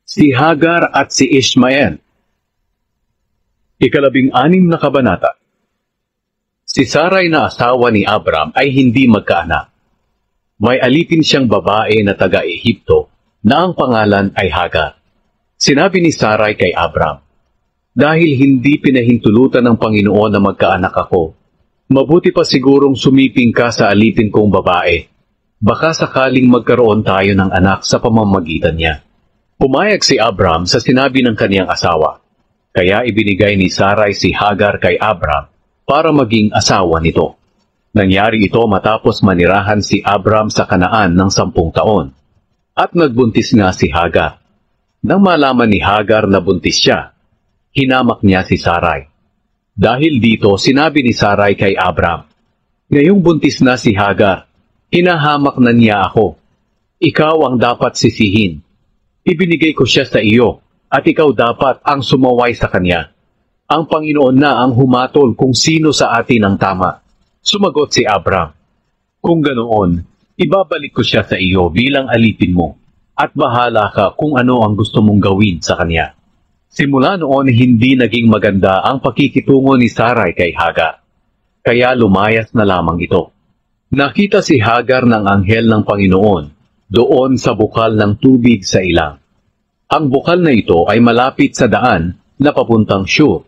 Si Hagar at si Ishmael. Ikalabing-anim na kabanata. Si Sarai na asawa ni Abram ay hindi magkaanak. May alipin siyang babae na taga-Ehipto na ang pangalan ay Hagar. Sinabi ni Sarai kay Abram, "Dahil hindi pinahintulutan ng Panginoon na magkaanak ako, mabuti pa sigurong sumiping ka sa alipin kong babae. Baka sakaling magkaroon tayo ng anak sa pamamagitan niya." Pumayag si Abram sa sinabi ng kaniyang asawa. Kaya ibinigay ni Sarai si Hagar kay Abram para maging asawa nito. Nangyari ito matapos manirahan si Abram sa Kanaan ng 10 taon. At nagbuntis nga si Hagar. Nang malaman ni Hagar na buntis siya, hinamak niya si Sarai. Dahil dito, sinabi ni Sarai kay Abram, "Ngayong buntis na si Hagar, hinahamak na niya ako. Ikaw ang dapat sisihin. Ibinigay ko siya sa iyo, at ikaw dapat ang sumaway sa kanya. Ang Panginoon na ang humatol kung sino sa atin ang tama." Sumagot si Abram, "Kung ganoon, ibabalik ko siya sa iyo bilang alipin mo, at bahala ka kung ano ang gusto mong gawin sa kanya." Simula noon, hindi naging maganda ang pakikitungo ni Sarai kay Hagar. Kaya lumayas na lamang ito. Nakita si Hagar ng anghel ng Panginoon doon sa bukal ng tubig sa ilang. Ang bukal na ito ay malapit sa daan na papuntang Shur.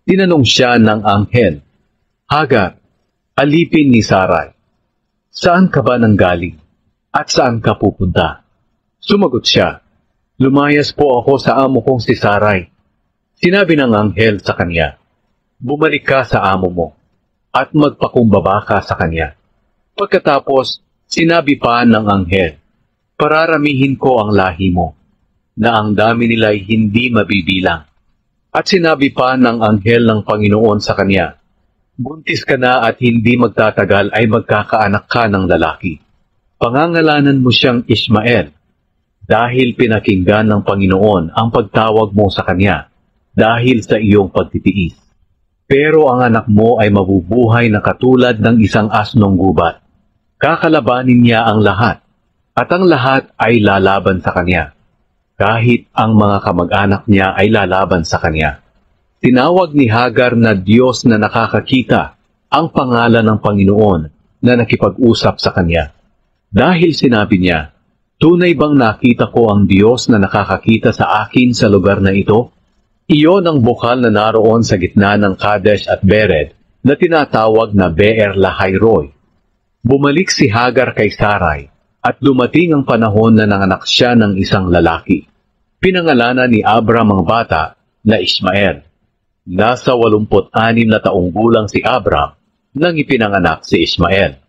Tinanong siya ng anghel, "Hagar, alipin ni Sarai, saan ka ba nanggaling at saan ka pupunta?" Sumagot siya, "Lumayas po ako sa amo kong si Sarai." Sinabi ng anghel sa kanya, "Bumalik ka sa amo mo at magpakumbaba ka sa kanya." Pagkatapos, sinabi pa ng anghel, "Pararamihin ko ang lahi mo, na ang dami nila'y hindi mabibilang." At sinabi pa ng anghel ng Panginoon sa kanya, "Buntis ka na at hindi magtatagal ay magkakaanak ka ng lalaki. Pangangalanan mo siyang Ishmael, dahil pinakinggan ng Panginoon ang pagtawag mo sa kanya dahil sa iyong pagtitiis. Pero ang anak mo ay mabubuhay na katulad ng isang asnong gubat. Kakalabanin niya ang lahat, at ang lahat ay lalaban sa kanya. Kahit ang mga kamag-anak niya ay lalaban sa kanya." Tinawag ni Hagar na Diyos na nakakakita ang pangalan ng Panginoon na nakipag-usap sa kanya. Dahil sinabi niya, "Tunay bang nakita ko ang Diyos na nakakakita sa akin sa lugar na ito?" Iyon ang bukal na naroon sa gitna ng Kadesh at Bered na tinatawag na Beer Lahai-Roi. Bumalik si Hagar kay Sarai at dumating ang panahon na nanganak siya ng isang lalaki. Pinangalanan ni Abram ang bata na Ishmael. Nasa 86 na taong gulang si Abram nang ipinanganak si Ishmael.